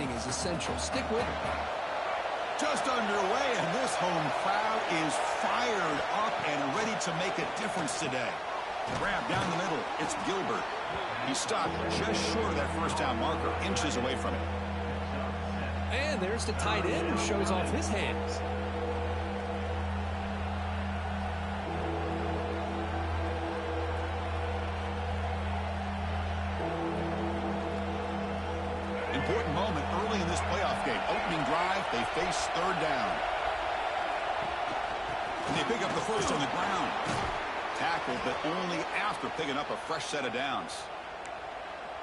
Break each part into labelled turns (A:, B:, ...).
A: winning is essential. Stick with it.
B: Just underway, and this home crowd is fired up and ready to make a difference today. Grab down the middle. It's Gilbert. He stopped just short of that first down marker, inches away from it.
A: And there's the tight end who shows off his hands.
B: Important moment early in this playoff game. Opening drive, they face third down. And they pick up the first on the ground. Tackled, but only after picking up a fresh set of downs.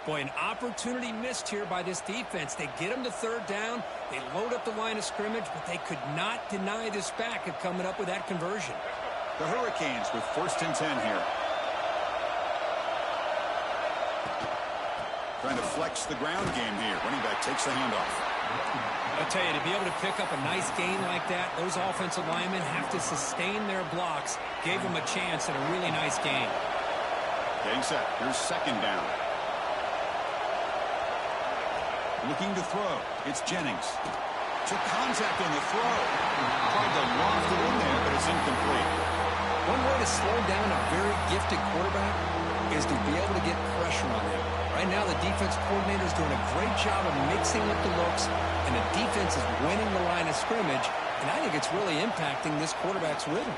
A: Boy, an opportunity missed here by this defense. They get them to third down. They load up the line of scrimmage, but they could not deny this back of coming up with that conversion.
B: The Hurricanes with 1st and 10 here. Trying to flex the ground game here. Running back takes the handoff.
A: I tell you, to be able to pick up a nice gain like that, those offensive linemen have to sustain their blocks. Gave them a chance at a really nice gain.
B: Getting set. Here's second down. Looking to throw. It's Jennings. Took contact on the throw. Tried to loft it in there, but it's incomplete.
A: One way to slow down a very gifted quarterback is to be able to get pressure on him. Right now, the defense coordinator is doing a great job of mixing up the looks, and the defense is winning the line of scrimmage, and I think it's really impacting this quarterback's rhythm.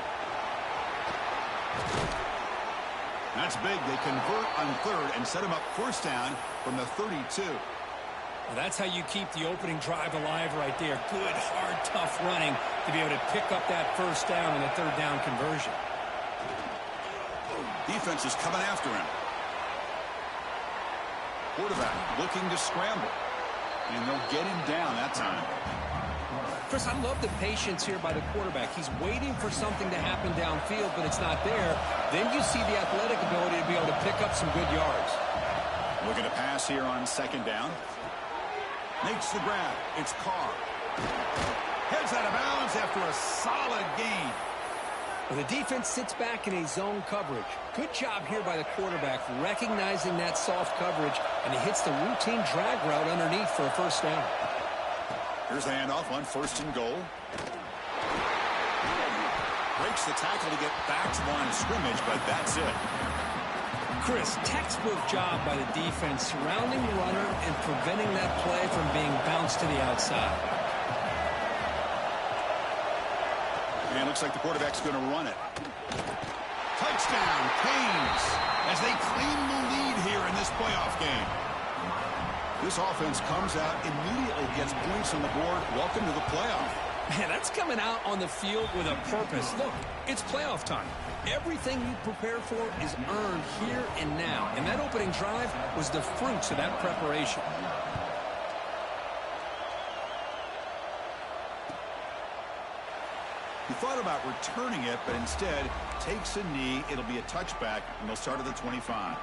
B: That's big. They convert on third and set him up first down from the 32.
A: Well, that's how you keep the opening drive alive right there. Good, hard, tough running to be able to pick up that first down and a third down conversion.
B: Defense is coming after him. Quarterback looking to scramble. And they'll get him down that time.
A: Chris, I love the patience here by the quarterback. He's waiting for something to happen downfield, but it's not there. Then you see the athletic ability to be able to pick up some good yards.
B: Looking to pass here on second down. Makes the grab. It's Carr. Heads out of bounds after a solid gain.
A: Well, the defense sits back in a zone coverage. Good job here by the quarterback recognizing that soft coverage, and he hits the routine drag route underneath for a first down.
B: Here's the handoff on 1st and goal. Breaks the tackle to get back to the line of scrimmage, but that's it.
A: Chris, textbook job by the defense surrounding the runner and preventing that play from being bounced to the outside.
B: And it looks like the quarterback's going to run it. Touchdown, Canes, as they claim the lead here in this playoff game. This offense comes out, immediately gets points on the board. Welcome to the playoff.
A: Man, that's coming out on the field with a purpose. Look, it's playoff time. Everything you prepare for is earned here and now. And that opening drive was the fruits of that preparation.
B: He thought about returning it, but instead takes a knee. It'll be a touchback, and they'll start at the 25.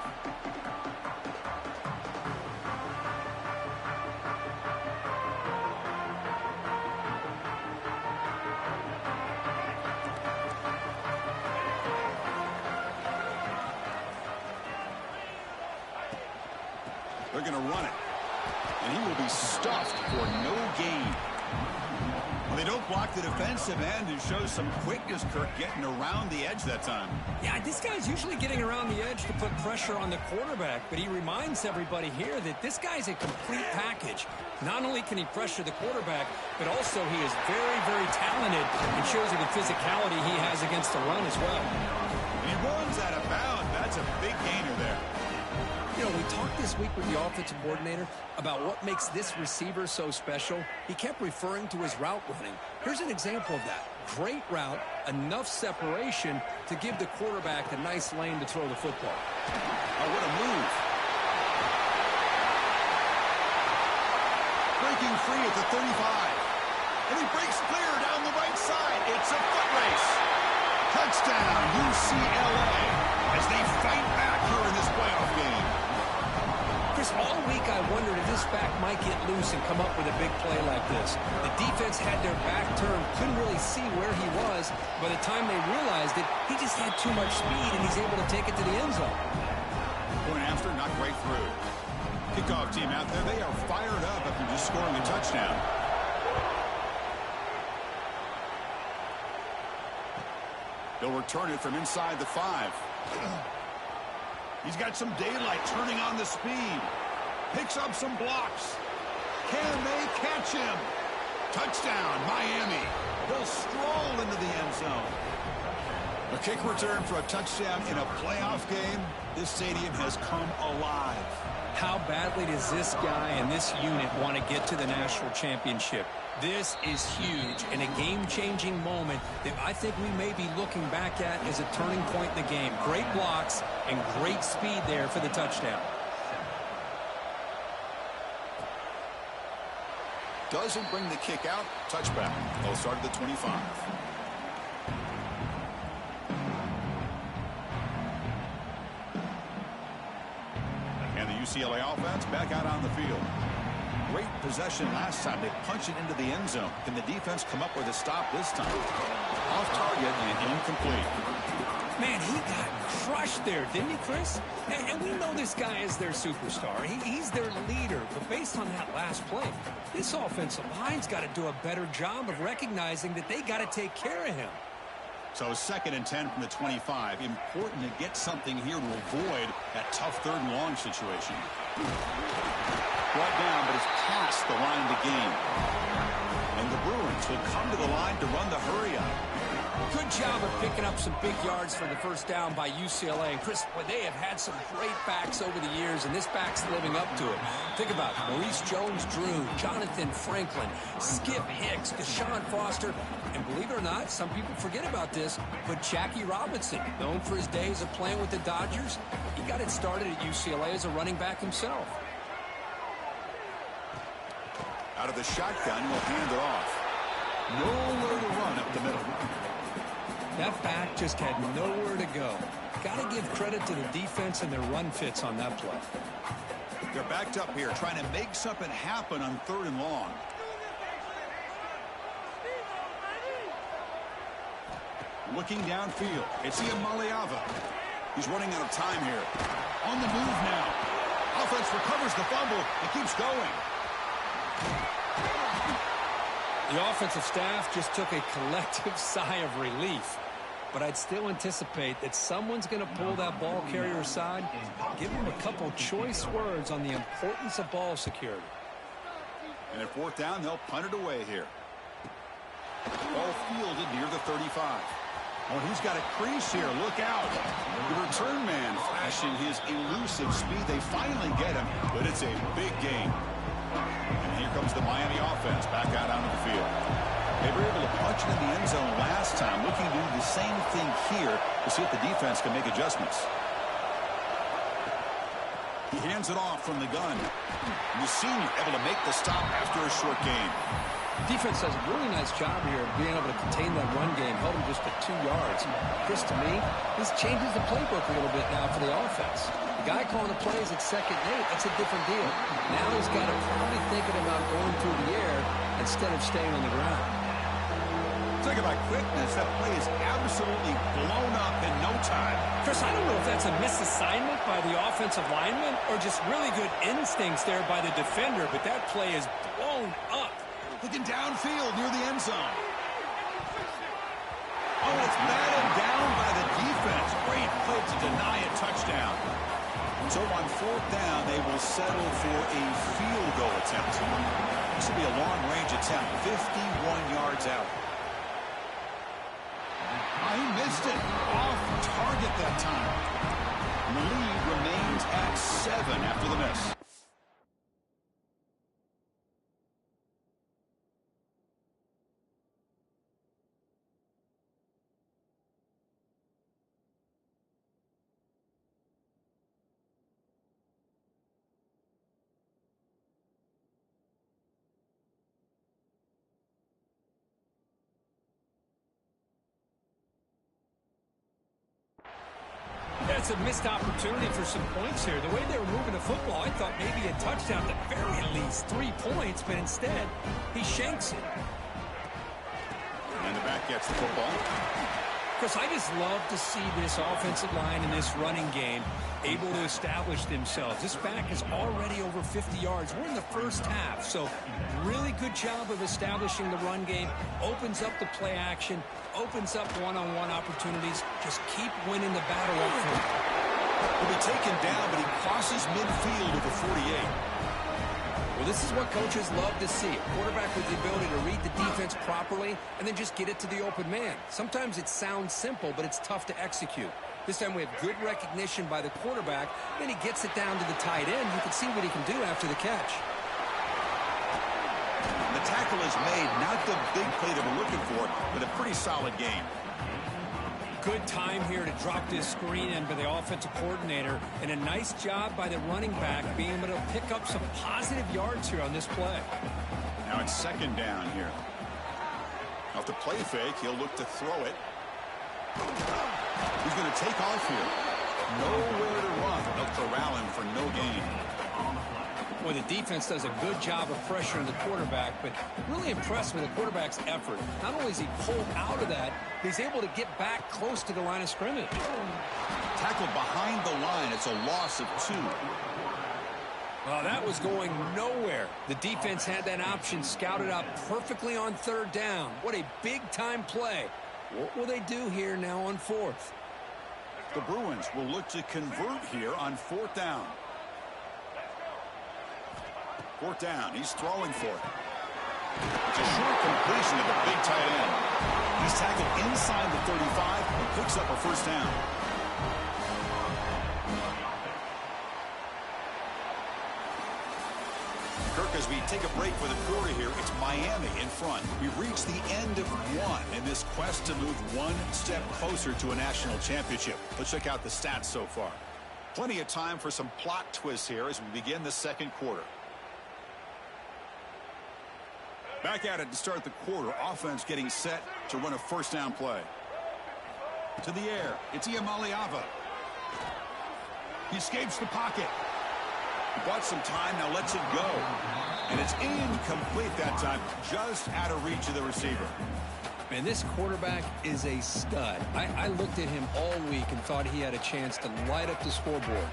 B: They're going to run it, and he will be stuffed for no gain. Well, they don't block the defensive end and show some quickness, Kirk, getting around the edge that time.
A: Yeah, this guy's usually getting around the edge to put pressure on the quarterback, but he reminds everybody here that this guy's a complete package. Not only can he pressure the quarterback, but also he is very, very talented and shows you the physicality he has against the run as well.
B: He runs out of bounds. That's a big gainer there.
A: You know, we talked this week with the offensive coordinator about what makes this receiver so special. He kept referring to his route running. Here's an example of that. Great route, enough separation to give the quarterback a nice lane to throw the football.
B: Oh, what a move. Breaking free at the 35. And he breaks clear down the right side. It's a foot race. Touchdown, UCLA, as they fight back here in this playoff game.
A: Chris, all week I wondered if this back might get loose and come up with a big play like this. The defense had their back turned, couldn't really see where he was. By the time they realized it, he just had too much speed, and he's able to take it to the end zone.
B: Going after, not right through. Kickoff team out there, they are fired up after just scoring a touchdown. touchdown. They'll return it from inside the 5. He's got some daylight, turning on the speed. Picks up some blocks. Can they catch him? Touchdown, Miami. They'll stroll into the end zone. A kick return for a touchdown in a playoff game. This stadium has come alive.
A: How badly does this guy and this unit want to get to the national championship? This is huge and a game-changing moment that I think we may be looking back at as a turning point in the game. Great blocks and great speed there for the touchdown.
B: Doesn't bring the kick out. Touchback. They'll start at the 25. And the UCLA offense back out on the field. Great possession last time. They punch it into the end zone. Can the defense come up with a stop this time? Off target and incomplete.
A: Man, he got crushed there, didn't he, Chris? And we know this guy is their superstar. He's their leader. But based on that last play, this offensive line's got to do a better job of recognizing that they got to take care of him.
B: So 2nd and 10 from the 25. Important to get something here to avoid that tough 3rd and long situation. Brought down, but it's past the line of the game. And the Bruins will come to the line to run the hurry up.
A: Good job of picking up some big yards for the first down by UCLA. And Chris, boy, they have had some great backs over the years, and this back's living up to it. Think about it. Maurice Jones-Drew, Jonathan Franklin, Skip Hicks, Deshaun Foster, and believe it or not, some people forget about this, but Jackie Robinson, known for his days of playing with the Dodgers, he got it started at UCLA as a running back himself.
B: Out of the shotgun, will hand it off. Nowhere to run up the middle.
A: That back just had nowhere to go. Got to give credit to the defense and their run fits on that play.
B: They're backed up here, trying to make something happen on 3rd and long. Looking downfield, it's Ian Maliava. He's running out of time here. On the move now. Offense recovers the fumble and keeps going.
A: The offensive staff just took a collective sigh of relief. But I'd still anticipate that someone's going to pull that ball carrier aside, give him a couple choice words on the importance of ball security.
B: And at 4th down, they'll punt it away here. Ball fielded near the 35. Oh, he's got a crease here. Look out. The return man flashing his elusive speed. They finally get him, but it's a big gain. And here comes the Miami offense back out onto the field. They were able to punch it in the end zone last time, looking to do the same thing here to see if the defense can make adjustments. He hands it off from the gun. And the senior able to make the stop after a short gain.
A: Defense does a really nice job here of being able to contain that run game, held him just at 2 yards. Chris, to me, this changes the playbook a little bit now for the offense. The guy calling the plays at 2nd and 8, that's a different deal. Now he's got to probably thinking about going through the air instead of staying on the ground.
B: Talk about quickness. That play is absolutely blown up in no time.
A: Chris, I don't know if that's a misassignment by the offensive lineman or just really good instincts there by the defender, but that play is blown up.
B: Looking downfield near the end zone. Oh, it's batted down by the defense. Great play to deny a touchdown. So on 4th down, they will settle for a field goal attempt. This will be a long-range attempt, 51 yards out. He missed it. Off target that time. And the lead remains at 7 after the miss.
A: That's a missed opportunity for some points here. The way they were moving the football, I thought maybe a touchdown at the very least 3 points, but instead he shanks it.
B: And the back gets the football.
A: Chris, I just love to see this offensive line and this running game able to establish themselves. This back is already over 50 yards. We're in the first half, so really good job of establishing the run game. Opens up the play action, opens up one-on-one opportunities. Just keep winning the battle up front.
B: He'll be taken down, but he crosses midfield of the 48.
A: Well, this is what coaches love to see. A quarterback with the ability to read the defense properly and then just get it to the open man. Sometimes it sounds simple, but it's tough to execute. This time we have good recognition by the quarterback. Then he gets it down to the tight end. You can see what he can do after the catch.
B: The tackle is made. Not the big play that we're looking for, but a pretty solid game.
A: Good time here to drop this screen in by the offensive coordinator, and a nice job by the running back being able to pick up some positive yards here on this play.
B: Now it's second down here. Off the play fake, he'll look to throw it. He's going to take off here. Nowhere to run. They'll corral him for no gain.
A: Well, the defense does a good job of pressuring the quarterback, but really impressed with the quarterback's effort. Not only is he pulled out of that, he's able to get back close to the line of scrimmage.
B: Tackled behind the line. It's a loss of 2.
A: Well, that was going nowhere. The defense had that option scouted out perfectly on third down. What a big-time play. What will they do here now on fourth?
B: The Bruins will look to convert here on fourth down. Fourth down. He's throwing for it. It's a short completion to the big tight end. He's tackled inside the 35 and picks up a first down. Kirk, as we take a break for the quarter here, it's Miami in front. We've reached the end of one in this quest to move one step closer to a national championship. Let's check out the stats so far. Plenty of time for some plot twists here as we begin the second quarter. Back at it to start the quarter. Offense getting set to run a first down play. To the air. It's Iamaleava. He escapes the pocket. He bought some time, now lets it go. And it's incomplete that time, just out of reach of the receiver.
A: Man, this quarterback is a stud. I looked at him all week and thought he had a chance to light up the scoreboard.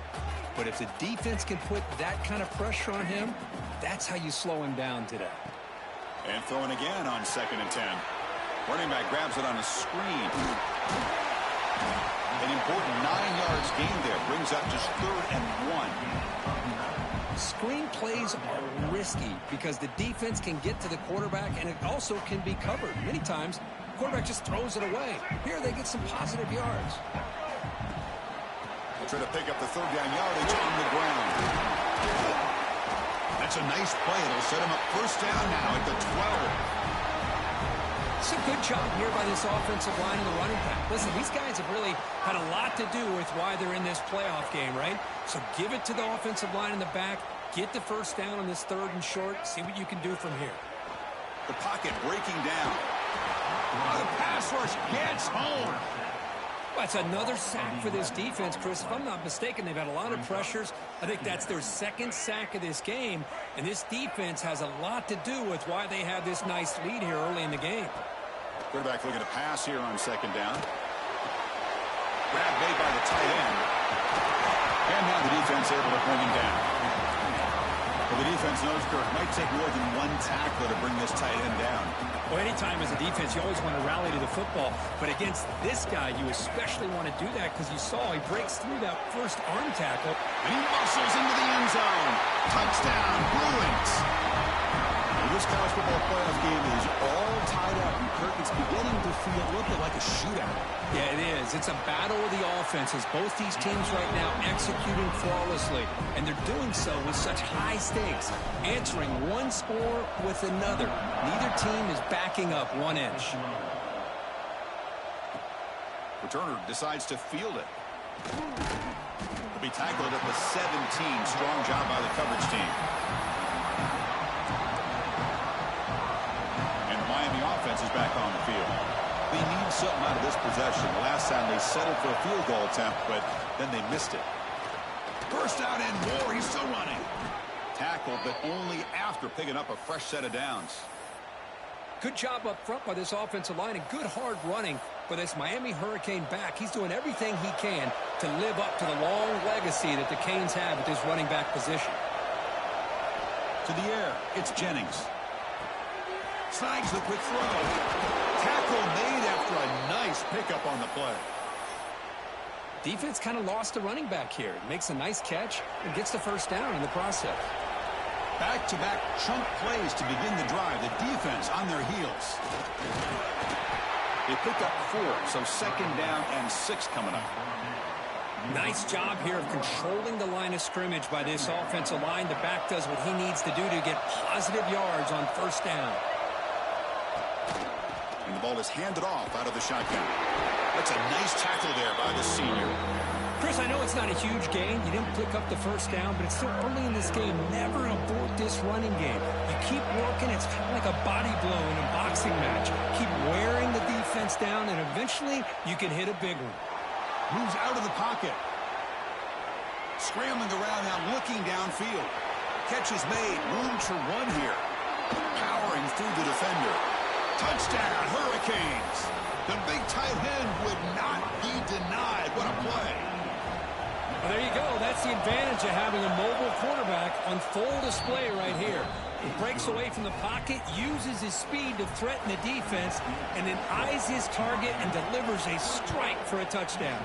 A: But if the defense can put that kind of pressure on him, that's how you slow him down today.
B: And throwing again on 2nd and 10. Running back grabs it on a screen. An important 9 yards gain there. Brings up just 3rd and 1.
A: Screen plays are risky because the defense can get to the quarterback, and it also can be covered. Many times, the quarterback just throws it away. Here they get some positive yards.
B: They'll try to pick up the 3rd down yardage on the ground. That's a nice play. It'll set him up first down now at the 12.
A: It's a good job here by this offensive line and the running back. Listen, these guys have really had a lot to do with why they're in this playoff game, right? So give it to the offensive line in the back. Get the first down on this 3rd and short. See what you can do from here.
B: The pocket breaking down. The pass rush gets home.
A: That's another sack for this defense, Chris. If I'm not mistaken, they've had a lot of pressures. I think that's their 2nd sack of this game. And this defense has a lot to do with why they have this nice lead here early in the game.
B: Quarterback looking to pass here on 2nd down. Grab made by the tight end. And now the defense able to bring him down. Well, the defense knows Kirk might take more than one tackler to bring this tight end down.
A: Well, anytime as a defense, you always want to rally to the football. But against this guy, you especially want to do that because you saw he breaks through that first arm tackle.
B: And he muscles into the end zone. Touchdown, Bruins. Well, this college football playoff game is all tied up, and Kirk is beginning to feel a little bit like a shootout.
A: Yeah, it is. It's a battle of the offenses. Both these teams right now executing flawlessly, and they're doing so with such high stakes, answering one score with another. Neither team is backing up 1 inch.
B: Returner decides to field it. He'll be tackled at the 17. Strong job by the coverage team. And the Miami offense is back on the field. They need something out of this possession. Last time they settled for a field goal attempt, but then they missed it. First out and more. He's still running. Tackled, but only after picking up a fresh set of downs.
A: Good job up front by this offensive line and good hard running. for this Miami Hurricane back. He's doing everything he can to live up to the long legacy that the Canes have at this running back position.
B: To the air, it's Jennings. Snags the quick throw. Tackle made after a nice pickup on the play.
A: Defense kind of lost a running back here. Makes a nice catch and gets the first down in the process.
B: Back-to-back chunk plays to begin the drive. The defense on their heels. They pick up 4, so 2nd down and 6 coming up.
A: Nice job here of controlling the line of scrimmage by this offensive line. The back does what he needs to do to get positive yards on first down.
B: And the ball is handed off out of the shotgun. That's a nice tackle there by the senior.
A: Chris, I know it's not a huge gain. You didn't pick up the first down, but it's still early in this game. Never abort this running game. You keep working. It's kind of like a body blow in a boxing match. Keep wearing the defense down, and eventually you can hit a big one.
B: Moves out of the pocket. Scrambling around now, looking downfield. Catch is made. Room to run here. Powering through the defender. Touchdown, Hurricanes. The big tight end would not be denied. What a play.
A: Well, there you go. That's the advantage of having a mobile quarterback on full display right here. He breaks away from the pocket, uses his speed to threaten the defense, and then eyes his target and delivers a strike for a touchdown.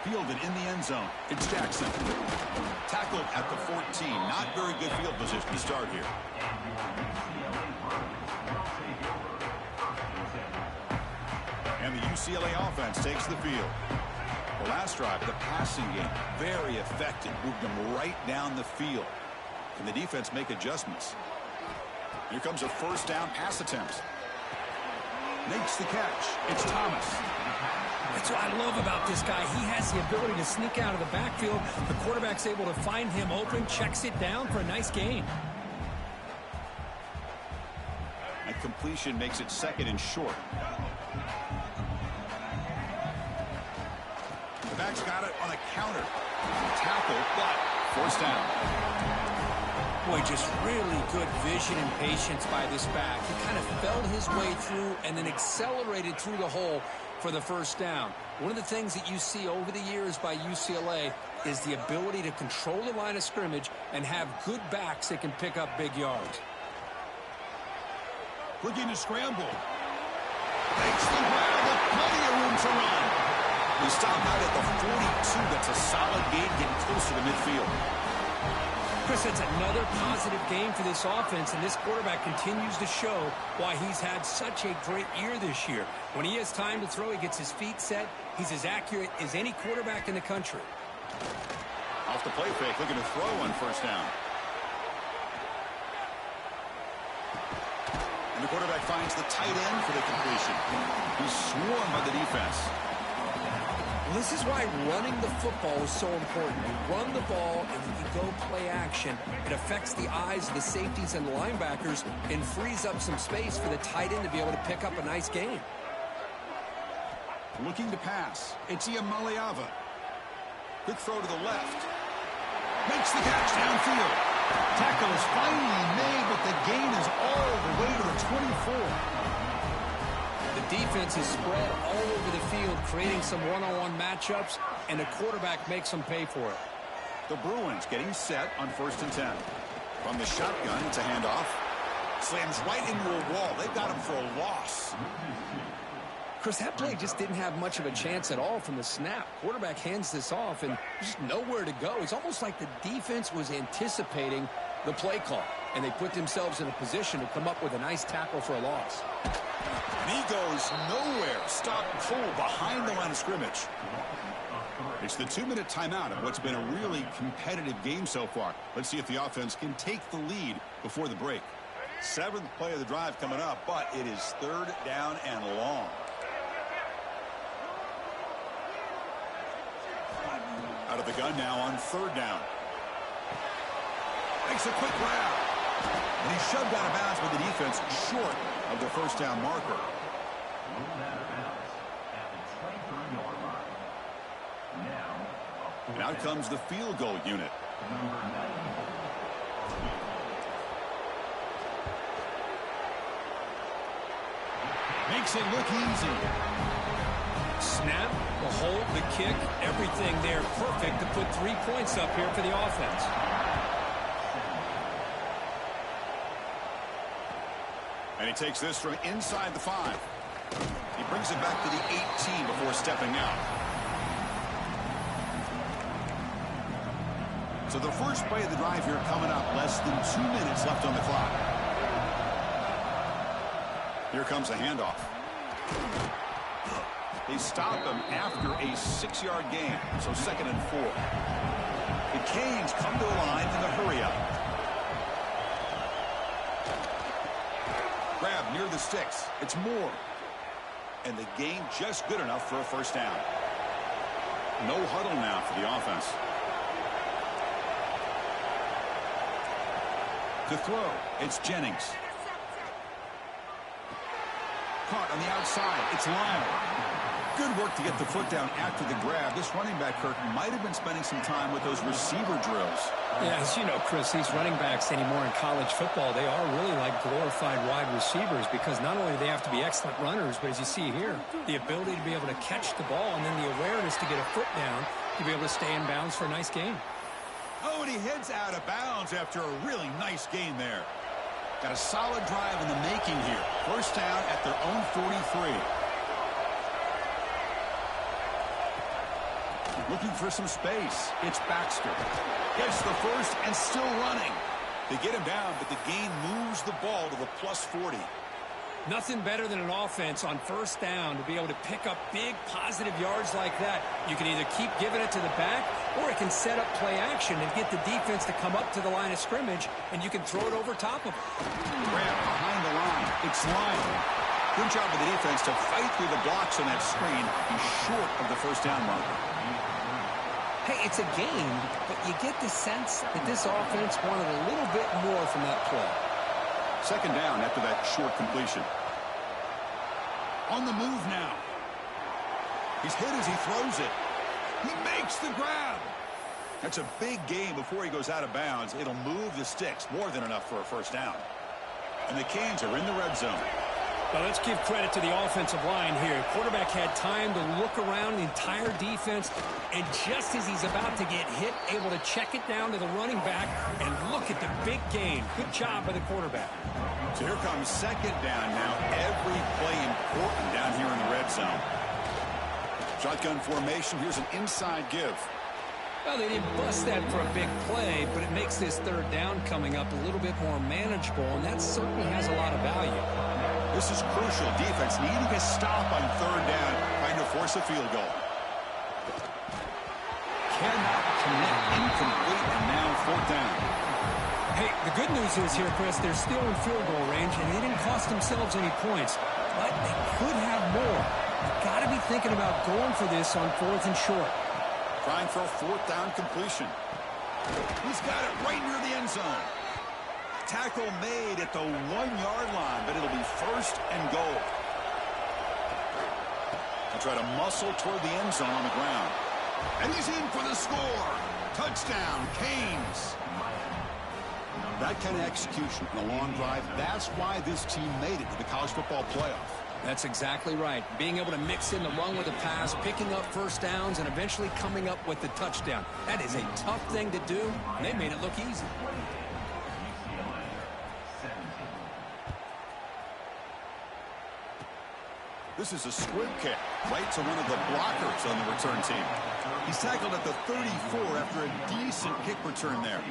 B: Fielded in the end zone. It's Jackson. Tackled at the 14. Not very good field position to start here. And the UCLA offense takes the field. The last drive, the passing game, very effective. Moved them right down the field. Can the defense make adjustments? Here comes a first down pass attempt. Makes the catch. It's Thomas.
A: That's what I love about this guy. He has the ability to sneak out of the backfield. The quarterback's able to find him open, checks it down for a nice gain.
B: And completion makes it 2nd and short. The back's got it on a counter. Tackle, but forced down.
A: Boy, just really good vision and patience by this back. He kind of felt his way through and then accelerated through the hole for the first down. One of the things that you see over the years by UCLA is the ability to control the line of scrimmage and have good backs that can pick up big yards.
B: Looking to scramble. Makes the grab with plenty of room to run. He stopped out at the 42. That's a solid gain, getting closer to midfield.
A: Chris, it's another positive game for this offense, and this quarterback continues to show why he's had such a great year this year. When he has time to throw, he gets his feet set. He's as accurate as any quarterback in the country.
B: Off the play fake, looking to throw on first down. And the quarterback finds the tight end for the completion. He's swarmed by the defense.
A: Well, this is why running the football is so important. You run the ball and you go play action. It affects the eyes of the safeties and the linebackers and frees up some space for the tight end to be able to pick up a nice gain.
B: Looking to pass. It's Iamaleava. Quick throw to the left. Makes the catch downfield. Tackle is finally made, but the gain is all the way to the 24.
A: The defense is spread all over the field, creating some one-on-one matchups, and the quarterback makes them pay for it.
B: The Bruins getting set on 1st and 10. From the shotgun, it's a handoff. Slams right into a wall. They've got him for a loss.
A: Chris, that play just didn't have much of a chance at all from the snap. Quarterback hands this off, and there's just nowhere to go. It's almost like the defense was anticipating the play call, and they put themselves in a position to come up with a nice tackle for a loss.
B: And he goes nowhere. Stop pull behind the line of scrimmage. It's the 2-minute timeout of what's been a really competitive game so far. Let's see if the offense can take the lead before the break. 7th play of the drive coming up, but it is 3rd down and long. Out of the gun now on 3rd down. Makes a quick grab. And he's shoved out of bounds with the defense short of the first down marker. And out comes the field goal unit. Makes it look easy.
A: Snap, the hold, the kick, everything there perfect to put 3 points up here for the offense.
B: And he takes this from inside the 5. He brings it back to the 18 before stepping out. So the first play of the drive here coming up. Less than 2 minutes left on the clock. Here comes a handoff. They stop him after a 6-yard gain. So 2nd and 4. The Canes come to the line in the hurry-up. Grab near the sticks. It's Moore. And the gain just good enough for a first down. No huddle now for the offense. To throw, it's Jennings. Caught on the outside, it's Lyle. Good work to get the foot down after the grab. This running back, Kirk, might have been spending some time with those receiver drills.
A: Yeah, as you know, Chris, these running backs anymore in college football, they are really like glorified wide receivers because not only do they have to be excellent runners, but as you see here, the ability to be able to catch the ball and then the awareness to get a foot down to be able to stay in bounds for a nice gain.
B: Oh, and he heads out of bounds after a really nice gain there. Got a solid drive in the making here. First down at their own 43. Looking for some space. It's Baxter. Gets the first and still running. They get him down, but the gain moves the ball to the plus 40.
A: Nothing better than an offense on first down to be able to pick up big positive yards like that. You can either keep giving it to the back or it can set up play action and get the defense to come up to the line of scrimmage and you can throw it over top of it.
B: Grab behind the line. It's Lyle. Good job of the defense to fight through the blocks on that screen. He's short of the first down marker.
A: Hey, it's a game, but you get the sense that this offense wanted a little bit more from that play.
B: Second down after that short completion. On the move now. He's hit as he throws it. He makes the grab. That's a big gain before he goes out of bounds. It'll move the sticks more than enough for a first down. And the Canes are in the red zone.
A: Well, let's give credit to the offensive line here. Quarterback had time to look around the entire defense, and just as he's about to get hit, able to check it down to the running back, and look at the big gain. Good job by the quarterback.
B: So here comes second down now. Every play important down here in the red zone. Shotgun formation. Here's an inside give.
A: Well, they didn't bust that for a big play, but it makes this third down coming up a little bit more manageable, and that certainly has a lot of value.
B: This is crucial. Defense needing a stop on third down, trying to force a field goal. Cannot connect, incomplete, and now fourth down.
A: Hey, the good news is here, Chris, they're still in field goal range, and they didn't cost themselves any points, but they could have more. You've got to be thinking about going for this on fourth and short.
B: Trying for a fourth down completion. He's got it right near the end zone. Tackle made at the 1-yard line, but it'll be first and goal. He'll try to muscle toward the end zone on the ground. And he's in for the score. Touchdown, Canes. That kind of execution in a long drive, that's why this team made it to the college football playoff.
A: That's exactly right. Being able to mix in the run with the pass, picking up first downs, and eventually coming up with the touchdown. That is a tough thing to do, and they made it look easy.
B: This is a squib kick right to one of the blockers on the return team. He's tackled at the 34 after a decent kick return there.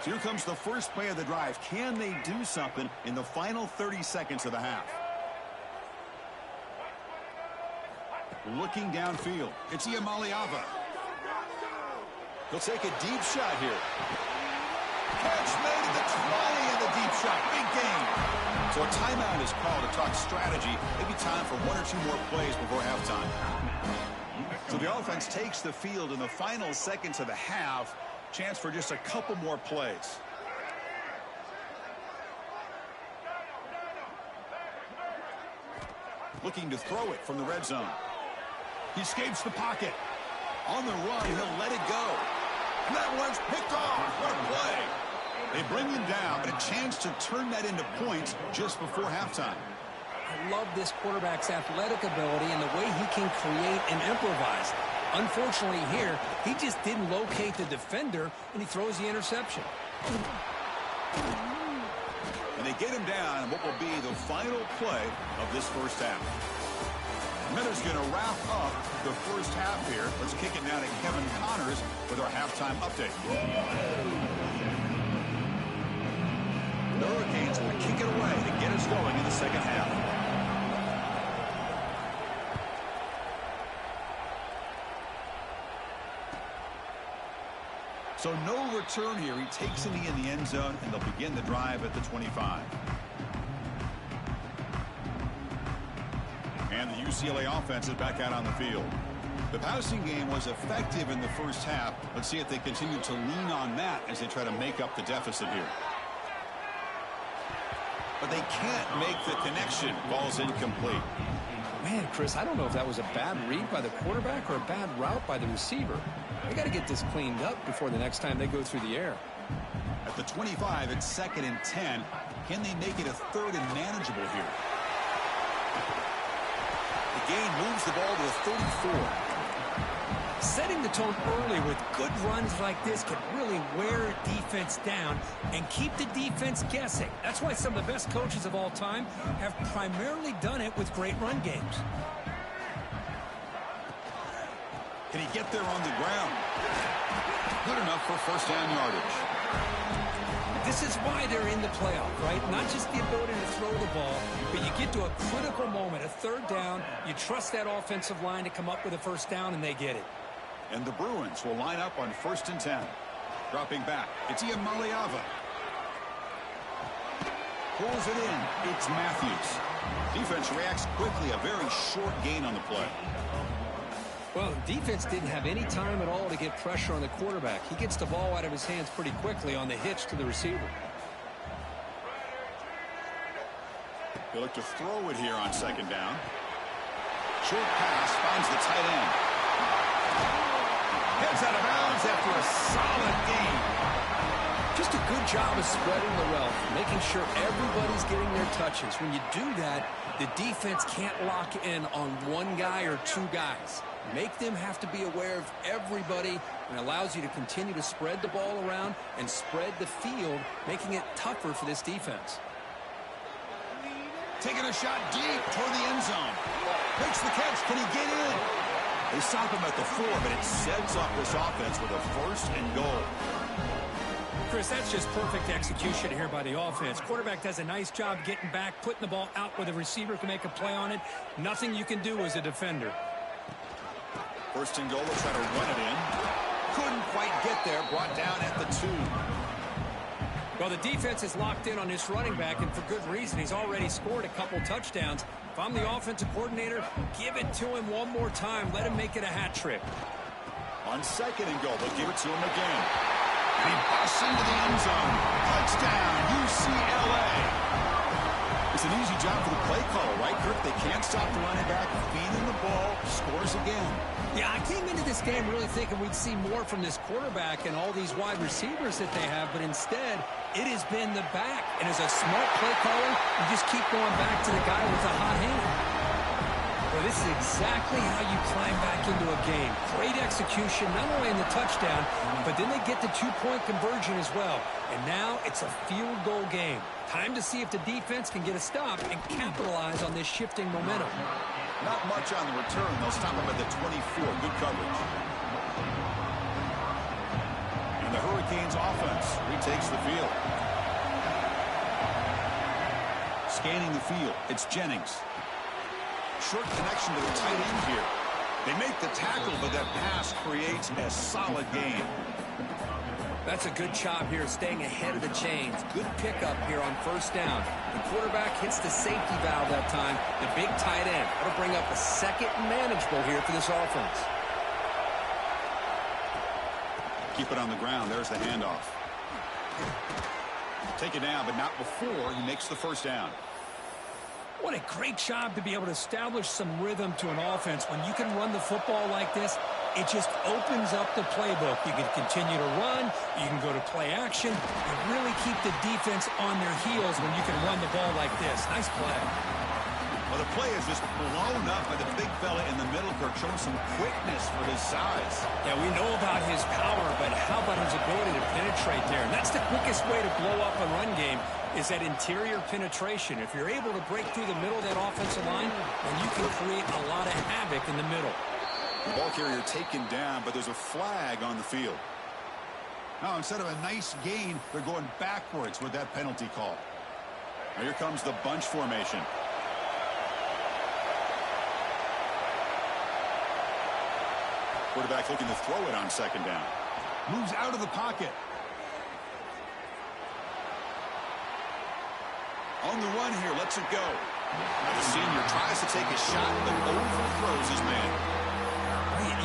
B: So here comes the first play of the drive. Can they do something in the final 30 seconds of the half? Looking downfield. It's Iamaleava. He'll take a deep shot here. Catch made at the 20 and the deep shot. Big gain. So a timeout is called to talk strategy. Maybe time for one or two more plays before halftime. So the offense takes the field in the final seconds of the half. Chance for just a couple more plays. Looking to throw it from the red zone. He escapes the pocket. On the run, he'll let it go. And that one's picked off. What a play. They bring him down, but a chance to turn that into points just before halftime.
A: I love this quarterback's athletic ability and the way he can create and improvise. Unfortunately here, he just didn't locate the defender, and he throws the interception.
B: And they get him down in what will be the final play of this first half. Miller's going to wrap up the first half here. Let's kick it now to Kevin Connors with our halftime update. The Hurricanes will kick it away to get us going in the second half. So no return here. He takes it in the end zone, and they'll begin the drive at the 25. And the UCLA offense is back out on the field. The passing game was effective in the first half. Let's see if they continue to lean on that as they try to make up the deficit here. But they can't make the connection. Ball's incomplete.
A: Man, Chris, I don't know if that was a bad read by the quarterback or a bad route by the receiver. They got to get this cleaned up before the next time they go through the air.
B: At the 25, it's 2nd and 10. Can they make it a 3rd and manageable here? The game moves the ball to the 34.
A: Setting the tone early with good runs like this can really wear defense down and keep the defense guessing. That's why some of the best coaches of all time have primarily done it with great run games.
B: Can he get there on the ground? Good enough for first down yardage.
A: This is why they're in the playoff, right? Not just the ability to throw the ball, but you get to a critical moment, a 3rd down. You trust that offensive line to come up with a first down, and they get it.
B: And the Bruins will line up on 1st and 10. Dropping back, it's Ian Maliava. Pulls it in, it's Matthews. Defense reacts quickly, a very short gain on the play.
A: Well, the defense didn't have any time at all to get pressure on the quarterback. He gets the ball out of his hands pretty quickly on the hitch to the receiver.
B: They look to throw it here on 2nd down. Short pass finds the tight end. Heads out of bounds after a solid game.
A: Just a good job of spreading the wealth, making sure everybody's getting their touches. When you do that, the defense can't lock in on one guy or two guys. Make them have to be aware of everybody, and allows you to continue to spread the ball around and spread the field, making it tougher for this defense.
B: Taking a shot deep toward the end zone. Makes the catch. Can he get in? They stop him at the 4, but it sets up this offense with a 1st and goal.
A: Chris, that's just perfect execution here by the offense. Quarterback does a nice job getting back, putting the ball out where the receiver can make a play on it. Nothing you can do as a defender.
B: 1st and goal, they'll try to run it in. Couldn't quite get there, brought down at the 2.
A: Well, the defense is locked in on this running back, and for good reason. He's already scored a couple touchdowns. If I'm the offensive coordinator, give it to him one more time. Let him make it a hat trick.
B: On 2nd and goal, they'll give it to him again. And he busts into the end zone. Touchdown, UCLA. It's an easy job for the play caller, right, Kirk? They can't stop the running back, feeding the ball, scores again.
A: Yeah, I came into this game really thinking we'd see more from this quarterback and all these wide receivers that they have, but instead, it has been the back. And as a smart play caller, you just keep going back to the guy with the hot hand. Well, this is exactly how you climb back into a game. Great execution, not only in the touchdown, but then they get the 2-point conversion as well. And now it's a field goal game. Time to see if the defense can get a stop and capitalize on this shifting momentum.
B: Not much on the return. They'll stop him at the 24. Good coverage. And the Hurricanes offense retakes the field. Scanning the field, it's Jennings. Short connection to the tight end here. They make the tackle, but that pass creates a solid gain.
A: That's a good job here, staying ahead of the chains. Good pickup here on 1st down. The quarterback hits the safety valve that time. The big tight end. That'll bring up a 2nd and manageable here for this offense.
B: Keep it on the ground. There's the handoff. Take it down, but not before he makes the 1st down.
A: What a great job to be able to establish some rhythm to an offense. When you can run the football like this, it just opens up the playbook. You can continue to run. You can go to play action. And really keep the defense on their heels when you can run the ball like this. Nice play.
B: Well, the play is just blown up by the big fella in the middle, Kirk, showing some quickness for his size.
A: Yeah, we know about his power, but how about his ability to penetrate there? And that's the quickest way to blow up a run game is that interior penetration. If you're able to break through the middle of that offensive line, then you can create a lot of havoc in the middle.
B: The ball carrier taken down, but there's a flag on the field. Now, instead of a nice gain, they're going backwards with that penalty call. Now, here comes the bunch formation. Quarterback looking to throw it on second down. Moves out of the pocket. On the run here, lets it go. Now the senior tries to take a shot, but overthrows his man.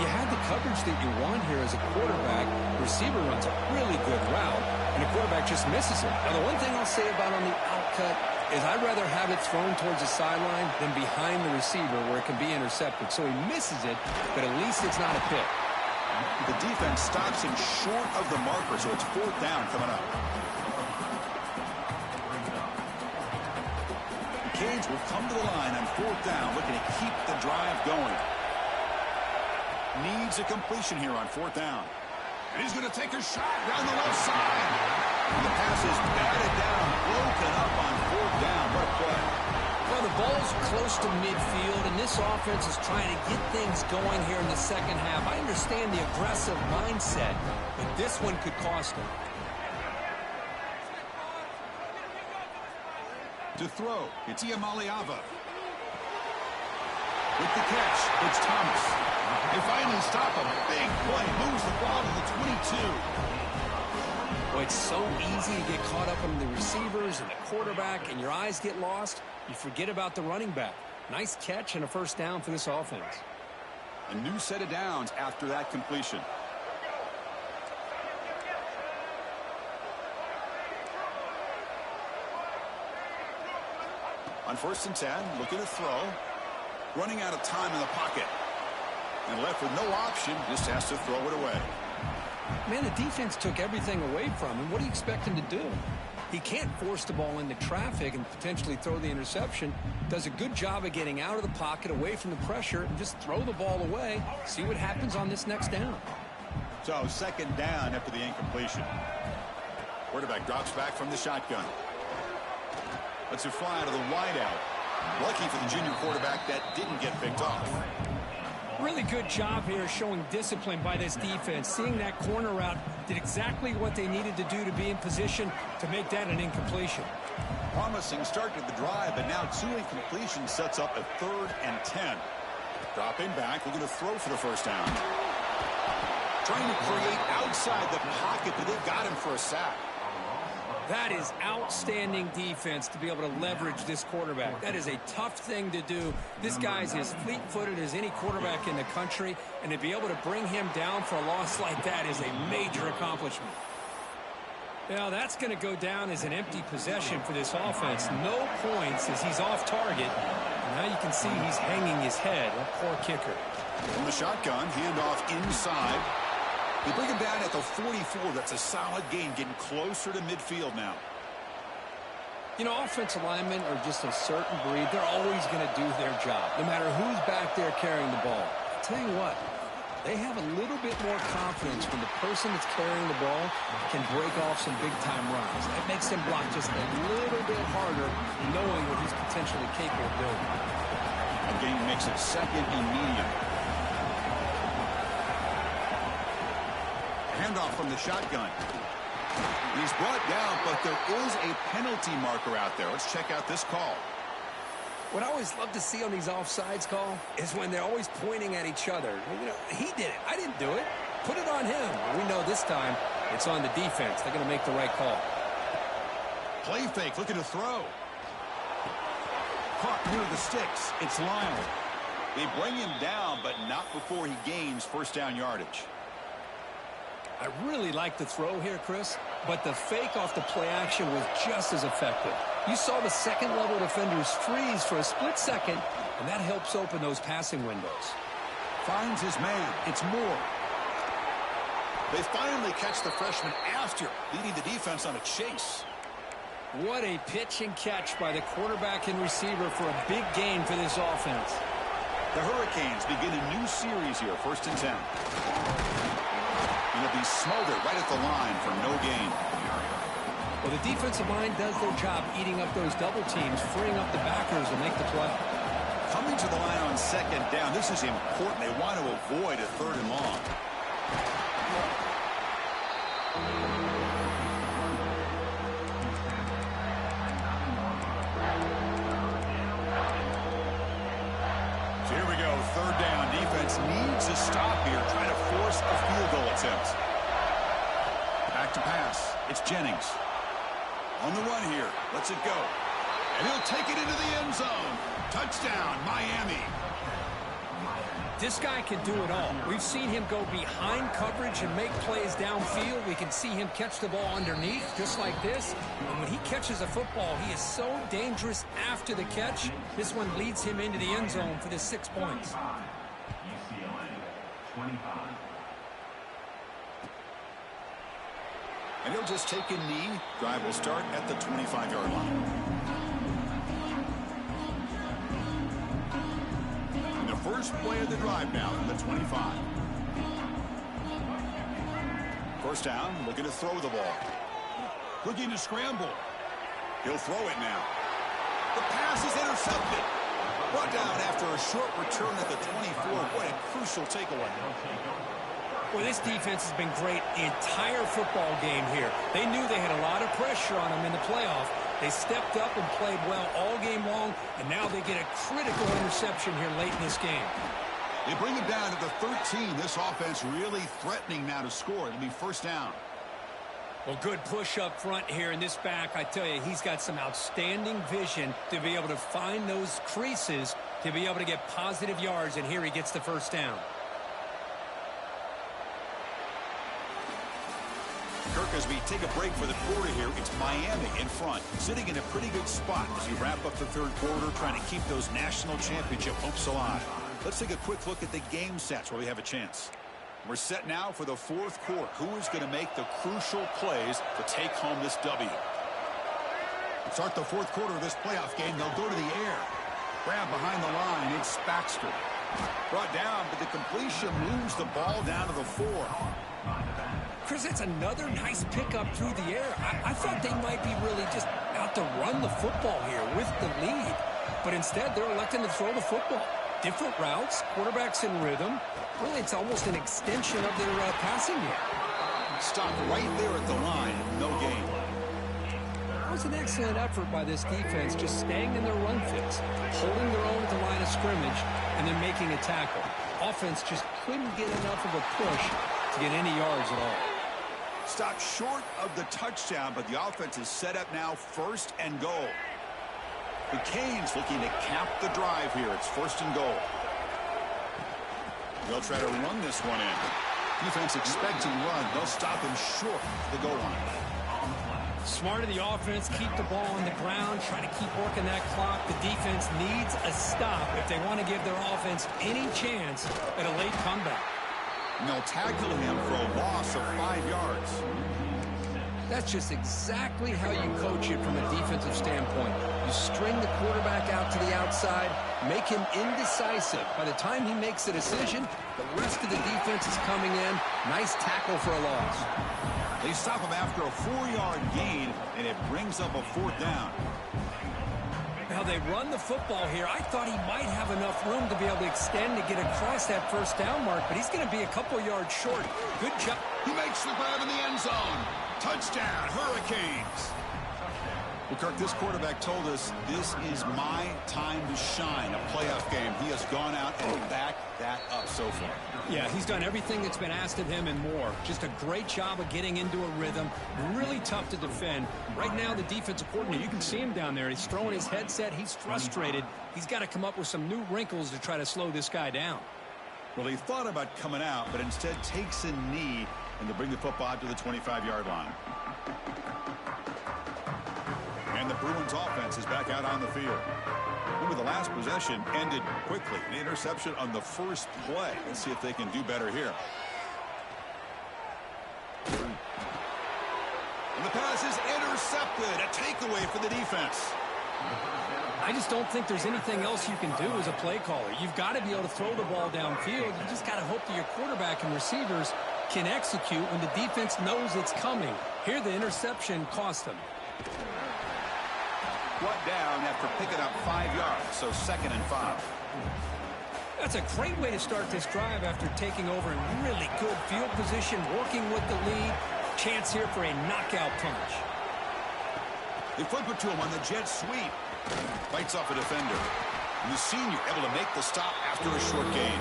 A: You had the coverage that you want here as a quarterback. The receiver runs a really good route, and the quarterback just misses it. Now, the one thing I'll say about on the outcut is I'd rather have it thrown towards the sideline than behind the receiver where it can be intercepted. So he misses it, but at least it's not a pick.
B: The defense stops him short of the marker, so it's fourth down coming up. The Canes will come to the line on fourth down, looking to keep the drive going. Needs a completion here on fourth down. And he's going to take a shot down the left side. The pass is batted down, broken up on fourth down. What a play.
A: Well, the ball's close to midfield, and this offense is trying to get things going here in the second half. I understand the aggressive mindset, but this one could cost them.
B: To throw, it's Iamaleava. With the catch, it's Thomas. They finally stop him. Big play. Moves the ball to the 22.
A: Well, it's so easy to get caught up on the receivers and the quarterback, and your eyes get lost. You forget about the running back. Nice catch and a first down for this offense.
B: A new set of downs after that completion. On first and 10, looking to throw. Running out of time in the pocket. And left with no option, just has to throw it away.
A: Man, the defense took everything away from him. What do you expect him to do? He can't force the ball into traffic and potentially throw the interception. Does a good job of getting out of the pocket, away from the pressure, and just throw the ball away. See what happens on this next down.
B: So second down after the incompletion. Quarterback drops back from the shotgun. Lets it fly to the wideout. Lucky for the junior quarterback that didn't get picked off.
A: Really good job here showing discipline by this defense. Seeing that corner route, did exactly what they needed to do to be in position to make that an incompletion.
B: Promising start to the drive, but now two incompletions sets up a 3rd and 10. Dropping back, looking to throw for the first down. Trying to create outside the pocket, but they've got him for a sack.
A: That is outstanding defense to be able to leverage this quarterback. That is a tough thing to do. This guy's as fleet-footed as any quarterback in the country, and to be able to bring him down for a loss like that is a major accomplishment. Now, that's going to go down as an empty possession for this offense. No points as he's off target. And now you can see he's hanging his head. A poor kicker.
B: From the shotgun, handoff inside. They bring him down at the 44. That's a solid gain, getting closer to midfield now.
A: You know, offensive linemen are just a certain breed. They're always going to do their job, no matter who's back there carrying the ball. I'll tell you what, they have a little bit more confidence when the person that's carrying the ball can break off some big-time runs. That makes them block just a little bit harder, knowing what he's potentially capable of doing.
B: A gain makes it second and medium. Handoff from the shotgun. He's brought down, but there is a penalty marker out there. Let's check out this call.
A: What I always love to see on these offsides call is when they're always pointing at each other. You know, he did it. I didn't do it. Put it on him. We know this time it's on the defense. They're going to make the right call.
B: Play fake, looking to throw. Caught near the sticks. It's Lyle. They bring him down, but not before he gains first down yardage.
A: I really like the throw here, Chris, but the fake off the play action was just as effective. You saw the second-level defenders freeze for a split second, and that helps open those passing windows.
B: Finds his man. It's Moore. They finally catch the freshman after leading the defense on a chase.
A: What a pitch and catch by the quarterback and receiver for a big gain for this offense.
B: The Hurricanes begin a new series here, 1st and 10. And it'll be smothered right at the line for no gain.
A: Well, the defensive line does their job eating up those double teams, freeing up the backers to make the play.
B: Coming to the line on 2nd down, this is important. They want to avoid a 3rd and long. So here we go, 3rd down. Defense needs a stop here, trying to force a field goal attempt. Back to pass. It's Jennings. On the run here. Lets it go. And he'll take it into the end zone. Touchdown, Miami.
A: This guy can do it all. We've seen him go behind coverage and make plays downfield. We can see him catch the ball underneath, just like this. And when he catches a football, he is so dangerous after the catch. This one leads him into the end zone for the 6 points.
B: And he'll just take a knee. Drive will start at the 25-yard line. And the first play of the drive now from the 25. First down, looking to throw the ball. Looking to scramble. He'll throw it now. The pass is intercepted. Brought down after a short return at the 24. What a crucial takeaway.
A: Well, this defense has been great the entire football game here. They knew they had a lot of pressure on them in the playoff. They stepped up and played well all game long, and now they get a critical interception here late in this game.
B: They bring it down to the 13. This offense really threatening now to score. It'll be first down.
A: Well, good push up front here in this back. I tell you, he's got some outstanding vision to be able to find those creases to be able to get positive yards, and here he gets the first down.
B: Kirk, as we take a break for the quarter here, it's Miami in front, sitting in a pretty good spot as we wrap up the 3rd quarter, trying to keep those national championship hopes alive. Let's take a quick look at the game sets where we have a chance. We're set now for the 4th quarter. Who is going to make the crucial plays to take home this W? Start the 4th quarter of this playoff game. They'll go to the air. Grab behind the line. It's Baxter. Brought down, but the completion moves the ball down to the 4.
A: Chris, it's another nice pickup through the air. I thought they might be really just out to run the football here with the lead. But instead, they're electing to throw the football. Different routes, quarterbacks in rhythm. Really, it's almost an extension of their passing game.
B: Stopped right there at the line. No gain.
A: That was an excellent effort by this defense, just staying in their run fits, holding their own at the line of scrimmage, and then making a tackle. Offense just couldn't get enough of a push to get any yards at all.
B: Stopped short of the touchdown, but the offense is set up now 1st and goal. The Canes looking to cap the drive here. It's 1st and goal. They'll try to run this one in. Defense expecting run. They'll stop him short of the goal line.
A: Smart of the offense, keep the ball on the ground, try to keep working that clock. The defense needs a stop if they want to give their offense any chance at a late comeback.
B: And they'll tackle him for a loss of 5 yards.
A: That's just exactly how you coach it from a defensive standpoint. You string the quarterback out to the outside, make him indecisive. By the time he makes a decision, the rest of the defense is coming in. Nice tackle for a loss.
B: They stop him after a 4-yard gain, and it brings up a 4th down.
A: Now they run the football here. I thought he might have enough room to be able to extend to get across that first down mark, but he's going to be a couple yards short. Good job.
B: He makes the grab in the end zone. Touchdown, Hurricanes. Well, Kirk, this quarterback told us this is my time to shine, a playoff game. He has gone out and backed that up so far.
A: Yeah, he's done everything that's been asked of him and more. Just a great job of getting into a rhythm. Really tough to defend. Right now, the defensive coordinator, you can see him down there. He's throwing his headset. He's frustrated. He's got to come up with some new wrinkles to try to slow this guy down.
B: Well, he thought about coming out, but instead takes a knee and to bring the football out to the 25-yard line. And the Bruins offense is back out on the field. Remember, the last possession ended quickly. An interception on the first play. Let's see if they can do better here. And the pass is intercepted. A takeaway for the defense.
A: I just don't think there's anything else you can do as a play caller. You've got to be able to throw the ball downfield. You just got to hope that your quarterback and receivers can execute when the defense knows it's coming. Here, the interception cost them.
B: Brought down after picking up 5 yards, so 2nd and 5.
A: That's a great way to start this drive after taking over in really good field position, working with the lead. Chance here for a knockout punch.
B: They flip it to him on the jet sweep. Fights off a defender. And the senior able to make the stop after a short gain.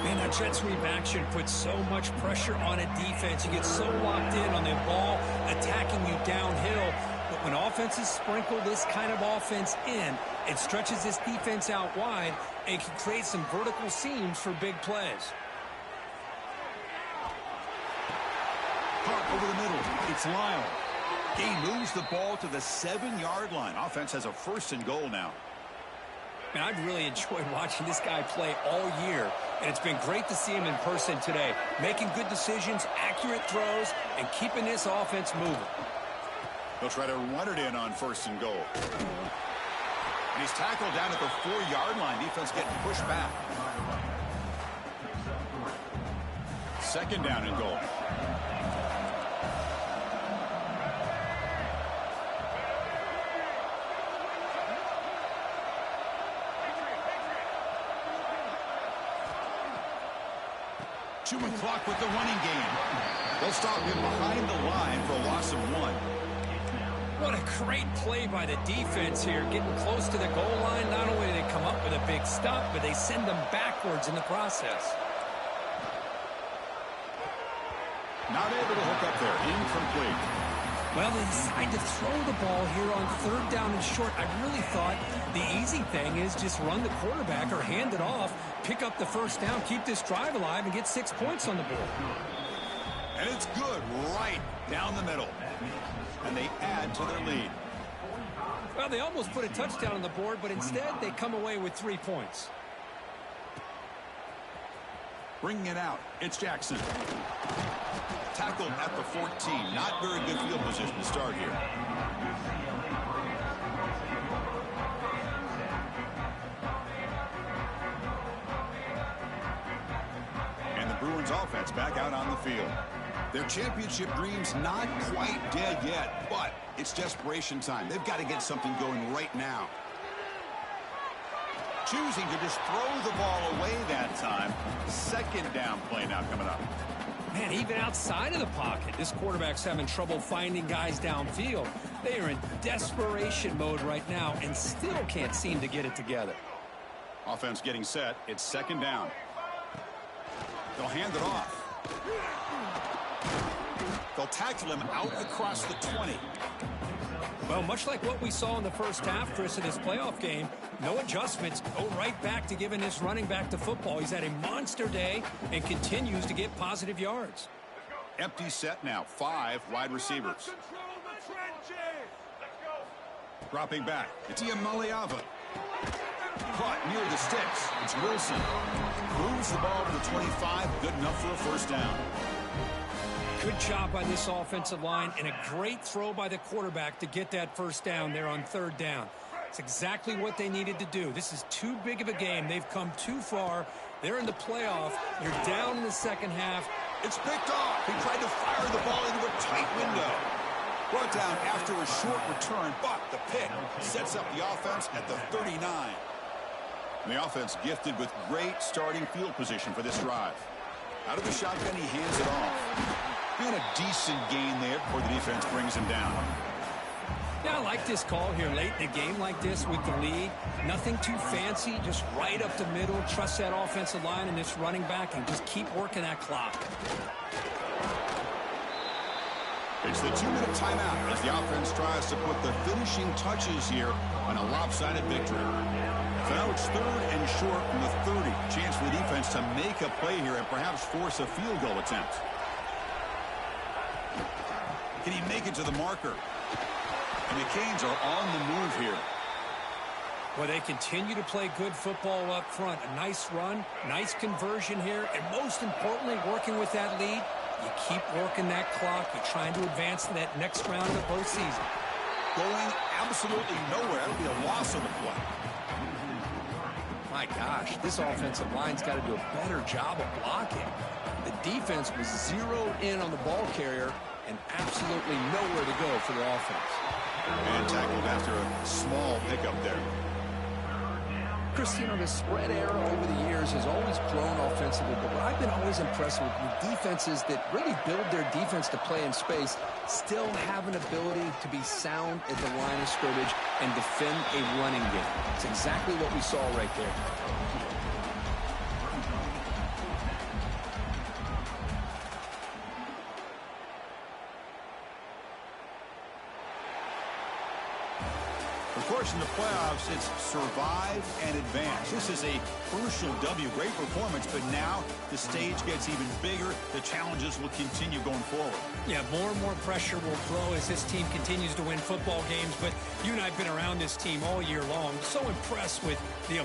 A: Man, that jet sweep action puts so much pressure on a defense. You get so locked in on the ball attacking you downhill. But when offenses sprinkle this kind of offense in, it stretches this defense out wide and can create some vertical seams for big plays.
B: Caught over the middle. It's Lyle. He moves the ball to the 7-yard line. Offense has a 1st and goal now.
A: Man, I've really enjoyed watching this guy play all year, and it's been great to see him in person today, making good decisions, accurate throws, and keeping this offense moving.
B: They'll try to run it in on 1st and goal. And he's tackled down at the 4-yard line. Defense getting pushed back. 2nd down and goal. Chewing clock with the running game. They'll stop him behind the line for a loss of 1.
A: What a great play by the defense here. Getting close to the goal line, not only do they come up with a big stop, but they send them backwards in the process.
B: Not able to hook up there. Incomplete.
A: Well, they decide to throw the ball here on 3rd down and short. I really thought the easy thing is just run the quarterback or hand it off, pick up the 1st down, keep this drive alive, and get 6 points on the board.
B: And it's good right down the middle. And they add to their lead.
A: Well, they almost put a touchdown on the board, but instead they come away with 3 points.
B: Bringing it out, it's Jackson. Tackled at the 14. Not very good field position to start here. And the Bruins offense back out on the field. Their championship dreams not quite dead yet, but it's desperation time. They've got to get something going right now. Choosing to just throw the ball away that time. 2nd down play now coming up.
A: Man, even outside of the pocket, this quarterback's having trouble finding guys downfield. They are in desperation mode right now and still can't seem to get it together.
B: Offense getting set. It's 2nd down. They'll hand it off. They'll tackle him out across the 20.
A: Well, much like what we saw in the first half, Chris, in this playoff game, no adjustments. Go right back to giving this running back to football. He's had a monster day and continues to get positive yards.
B: Empty set now. 5 wide receivers. Dropping back. It's Maliava. Caught near the sticks. It's Wilson. Moves the ball to the 25. Good enough for a 1st down.
A: Good job by this offensive line and a great throw by the quarterback to get that 1st down there on 3rd down. It's exactly what they needed to do. This is too big of a game. They've come too far. They're in the playoff. You're down in the 2nd half.
B: It's picked off. He tried to fire the ball into a tight window. Brought down after a short return, but the pick sets up the offense at the 39. And the offense gifted with great starting field position for this drive. Out of the shotgun, he hands it off. And a decent gain there before the defense brings him down.
A: Yeah, I like this call here late in a game like this with the lead. Nothing too fancy, just right up the middle. Trust that offensive line and this running back and just keep working that clock.
B: It's the 2-minute timeout as the offense tries to put the finishing touches here on a lopsided victory. So now it's 3rd and short from the 30. Chance for the defense to make a play here and perhaps force a field goal attempt. Can he make it to the marker? And the Canes are on the move here.
A: Well, they continue to play good football up front. A nice run, nice conversion here, and most importantly, working with that lead, you keep working that clock. You're trying to advance to that next round of the postseason.
B: Going absolutely nowhere. That'll be a loss of the play.
A: My gosh, this offensive line's got to do a better job of blocking. The defense was zeroed in on the ball carrier and absolutely nowhere to go for the offense.
B: And tackled after a small pickup there.
A: Chris, you know, the spread era over the years has always grown offensively, but what I've been always impressed with defenses that really build their defense to play in space still have an ability to be sound at the line of scrimmage and defend a running game. It's exactly what we saw right there.
B: Of course, in the playoffs, it's survive and advance. This is a crucial W. Great performance, but now the stage gets even bigger. The challenges will continue going forward.
A: Yeah, more and more pressure will grow as this team continues to win football games, but you and I have been around this team all year long. So impressed with the